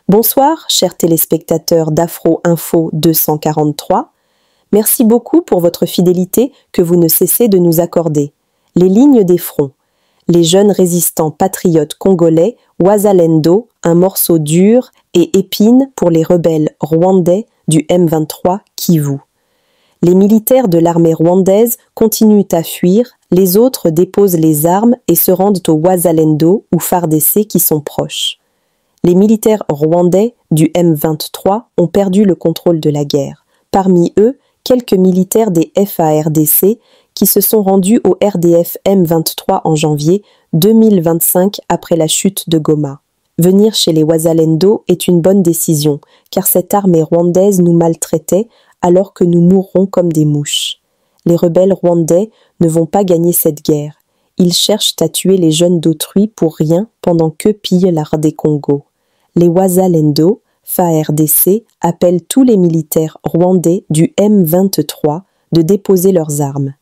Bonsoir, chers téléspectateurs d'Afro Info 243. Merci beaucoup pour votre fidélité que vous ne cessez de nous accorder. Les lignes des fronts. Les jeunes résistants patriotes congolais, Wazalendo, un morceau dur, et Épine pour les rebelles rwandais du M23 Kivu. Les militaires de l'armée rwandaise continuent à fuir, les autres déposent les armes et se rendent au Wazalendo ou FARDC qui sont proches. Les militaires rwandais du M23 ont perdu le contrôle de la guerre. Parmi eux, quelques militaires des FARDC qui se sont rendus au RDF M23 en janvier 2025 après la chute de Goma. Venir chez les Wazalendo est une bonne décision, car cette armée rwandaise nous maltraitait alors que nous mourrons comme des mouches. Les rebelles rwandais ne vont pas gagner cette guerre. Ils cherchent à tuer les jeunes d'autrui pour rien pendant qu'eux pillent l'art des Congo. Les Wazalendo, FARDC, appellent tous les militaires rwandais du M23 de déposer leurs armes.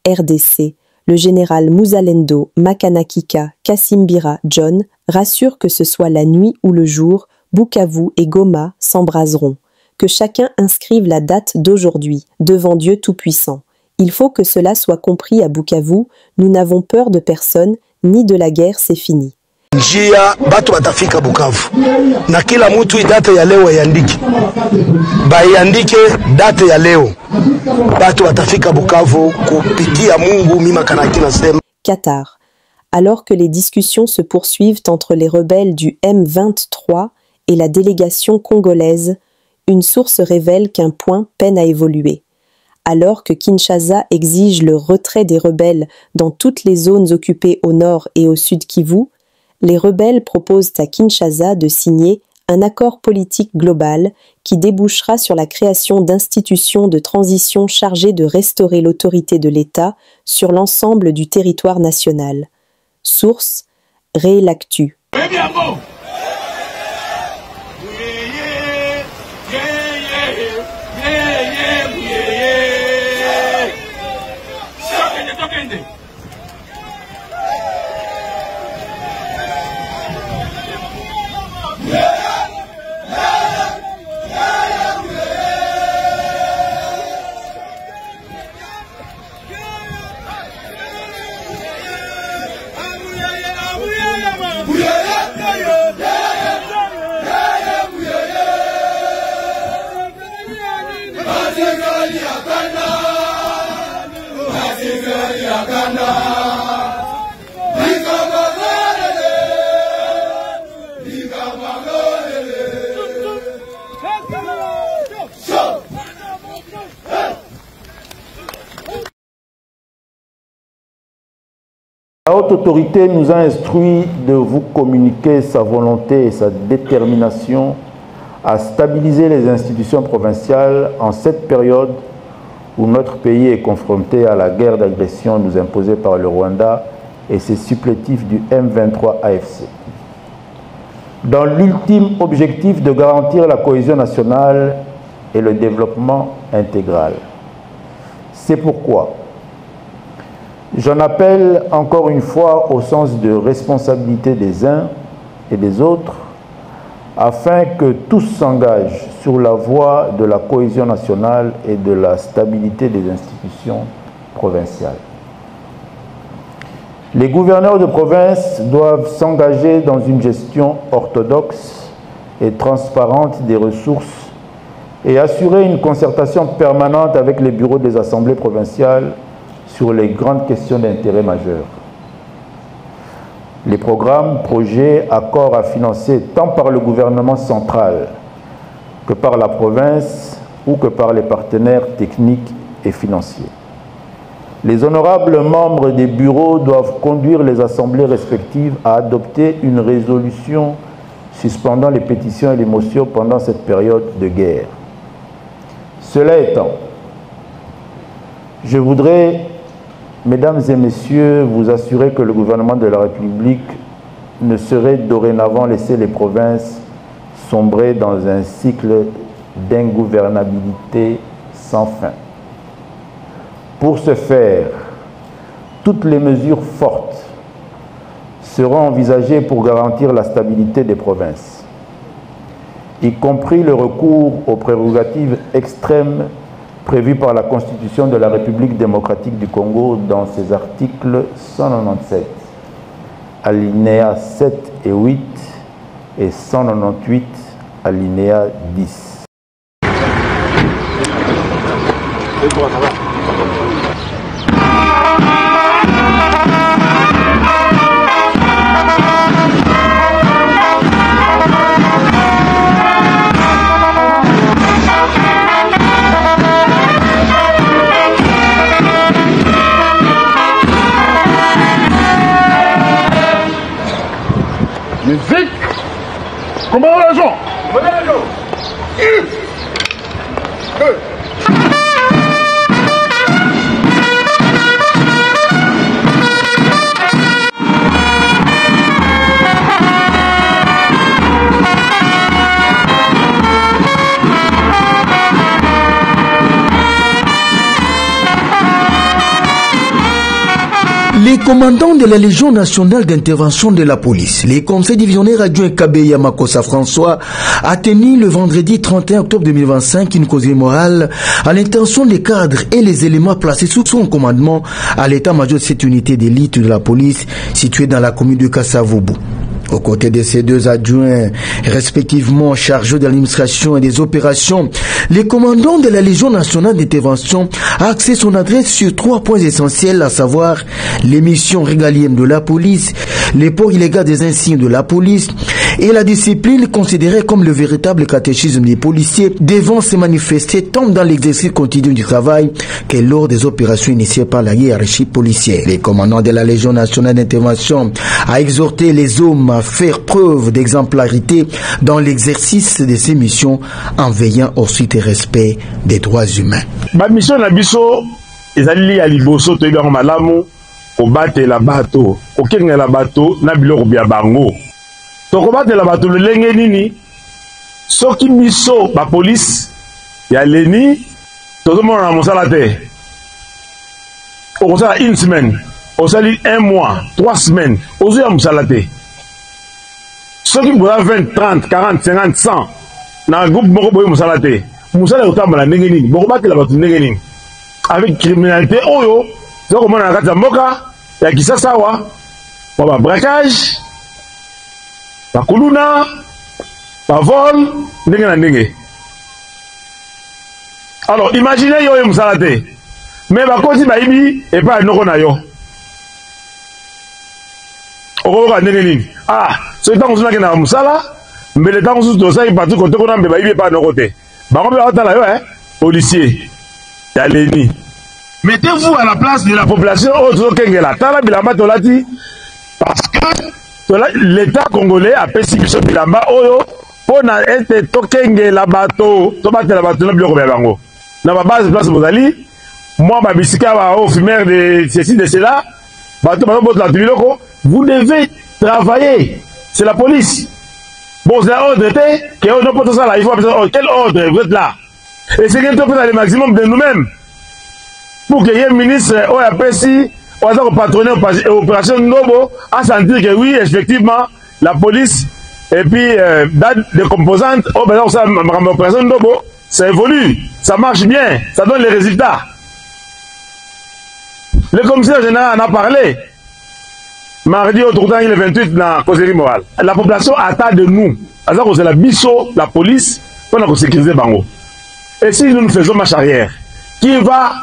RDC, le général Muzalendo Makanakika Kasimbira John rassure que ce soit la nuit ou le jour, Bukavu et Goma s'embraseront. Que chacun inscrive la date d'aujourd'hui devant Dieu Tout-Puissant. Il faut que cela soit compris à Bukavu, nous n'avons peur de personne, ni de la guerre, c'est fini. Njia batu watafika Bukavu na kila mtu date ya leo yandike bayandike date ya leo batu watafika Bukavu kupitia Mungu mima kanaki nasema. Qatar. Alors que les discussions se poursuivent entre les rebelles du M23 et la délégation congolaise, une source révèle qu'un point peine à évoluer. Alors que Kinshasa exige le retrait des rebelles dans toutes les zones occupées au nord et au sud Kivu, les rebelles proposent à Kinshasa de signer un accord politique global qui débouchera sur la création d'institutions de transition chargées de restaurer l'autorité de l'État sur l'ensemble du territoire national. Source, Réelactu. La haute autorité nous a instruit de vous communiquer sa volonté et sa détermination à stabiliser les institutions provinciales en cette période où notre pays est confronté à la guerre d'agression nous imposée par le Rwanda et ses supplétifs du M23 AFC. dans l'ultime objectif de garantir la cohésion nationale et le développement intégral. C'est pourquoi j'en appelle encore une fois au sens de responsabilité des uns et des autres, afin que tous s'engagent sur la voie de la cohésion nationale et de la stabilité des institutions provinciales. Les gouverneurs de province doivent s'engager dans une gestion orthodoxe et transparente des ressources et assurer une concertation permanente avec les bureaux des assemblées provinciales sur les grandes questions d'intérêt majeur. Les programmes, projets, accords à financer tant par le gouvernement central que par la province ou que par les partenaires techniques et financiers. Les honorables membres des bureaux doivent conduire les assemblées respectives à adopter une résolution suspendant les pétitions et les motions pendant cette période de guerre. Cela étant, je voudrais, mesdames et messieurs, vous assurer que le gouvernement de la République ne saurait dorénavant laisser les provinces sombrer dans un cycle d'ingouvernabilité sans fin. Pour ce faire, toutes les mesures fortes seront envisagées pour garantir la stabilité des provinces, y compris le recours aux prérogatives extrêmes prévues par la Constitution de la République démocratique du Congo dans ses articles 197, alinéas 7 et 8 et 198, alinéa 10. Musique. Comment on la joue? Les commandants de la Légion nationale d'intervention de la police, les conseils divisionnaires adjoints Kabeya Makossa François, a tenu le vendredi 31 octobre 2025 une causerie morale à l'intention des cadres et les éléments placés sous son commandement à l'état-major de cette unité d'élite de la police située dans la commune de Kasavubu. Aux côtés de ces deux adjoints, respectivement chargés de l'administration et des opérations, les commandants de la Légion nationale d'intervention a axé son adresse sur 3 points essentiels, à savoir les missions régaliennes de la police, les ports illégaux des insignes de la police et la discipline considérée comme le véritable catéchisme des policiers devant se manifester tant dans l'exercice continu du travail que lors des opérations initiées par la hiérarchie policière. Les commandants de la Légion nationale d'intervention a exhorté les hommes à faire preuve d'exemplarité dans l'exercice de ces missions en veillant au strict respect des droits humains. Ma mission na biso ezali ya liboso to ibanga malamu ko batela bato ko kengela bato na biloko bya bango to ko batela bato lolenge nini soki biso ba police ya leni to mona mosala te o sala une semaine o sali 1 mois 3 semaines o zo ya mosala te soki boza 20 30 40 50 100 na groupe moko boye mosala te mosala otambola ndenge nini boko batela bato ndenge nini avec criminalité oyo zoko mona na kati ya mboka ya Kisasa wa ba braquage ba kuluna ba vol ndenge na ndenge. Alors imaginez yo mosala te mais ba koti ba ibi et pas noko na yo okoka ndenge nini so itango zuna kena musala mbele tango zuzu tosai parti kote kona mbe ba ibi pas noko te bango be batala yo policier ya leni. Mettez-vous à la place de la population autre kengela tala bilamba tolati parce que l'état congolais a pesi biso bilamba oyo pona ete tokengela bato to batela bato na biloko ya bango na ba base place bozali moi ba bisika ba au fumer de ceci de cela bato ba botla biloko vous devez travailler, c'est la police Bon, c'est un ordre, que on n'a pas ça là, il faut appeler quel ordre, vous êtes là. Et c'est qu'on peut faire le maximum de nous-mêmes. Pour qu'il y ait un ministre, on appelle si, on a patronné l'opération Nobo, à sentir que oui, effectivement, la police, et puis, des composantes, oh, ben, ça, l'opération Nobo, ça évolue, ça marche bien, ça donne les résultats. Le commissaire général en a parlé. Mardi, au tournant, il est 28 dans la causerie morale. La population attend de nous. C'est la bisso, la police, pour sécuriser Bango. Et si nous faisons marche arrière, qui va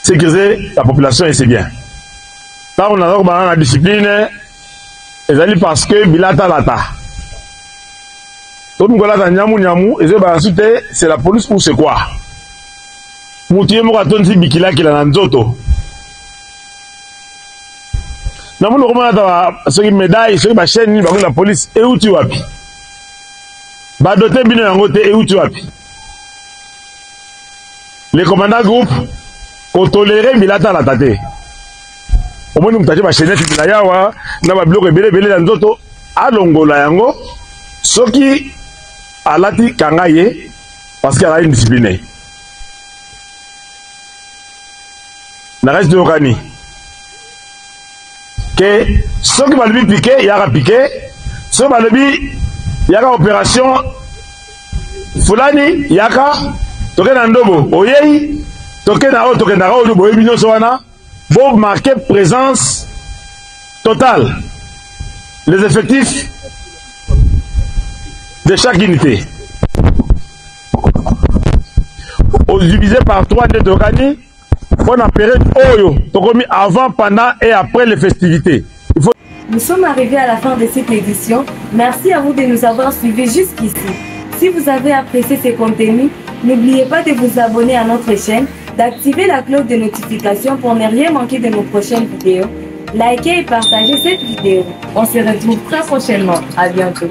sécuriser la population et c'est bien. Là, on a la discipline, et parce que Bilata Lata. Tout le monde c'est la police ou c'est quoi? Moutié Mouraton si Bikila qui l'a nzoto. Nous avons ceux qui médaillent, ceux qui chaîne, la police, et où tu as pu? Badoté bino yangote, et où tu as pu? Les commandants groupe, qu'on tolérait Bilata la tate. Au moins, nous avons chaîne, nous avons bloqué belé dans nzoto, à Longola yango, ceux qui a lati kangaye, parce qu'elle a une discipline. Na reste de Okani. Que ceux qui vont lui piquer, il y aura piqué. Ceux qui vont lui, il y aura opération. Fulani, il y aura. Token Nandobo, Oyei. Token Nao, Token Nao, Boye Bino Soana. Pour marquer présence totale. Les effectifs de chaque unité. Divisé par 3 de Okani. On a période Oyo, avant, pendant et après les festivités. Nous sommes arrivés à la fin de cette édition. Merci à vous de nous avoir suivis jusqu'ici. Si vous avez apprécié ces contenus, n'oubliez pas de vous abonner à notre chaîne, d'activer la cloche de notification pour ne rien manquer de nos prochaines vidéos. Likez et partagez cette vidéo. On se retrouve très prochainement. À bientôt.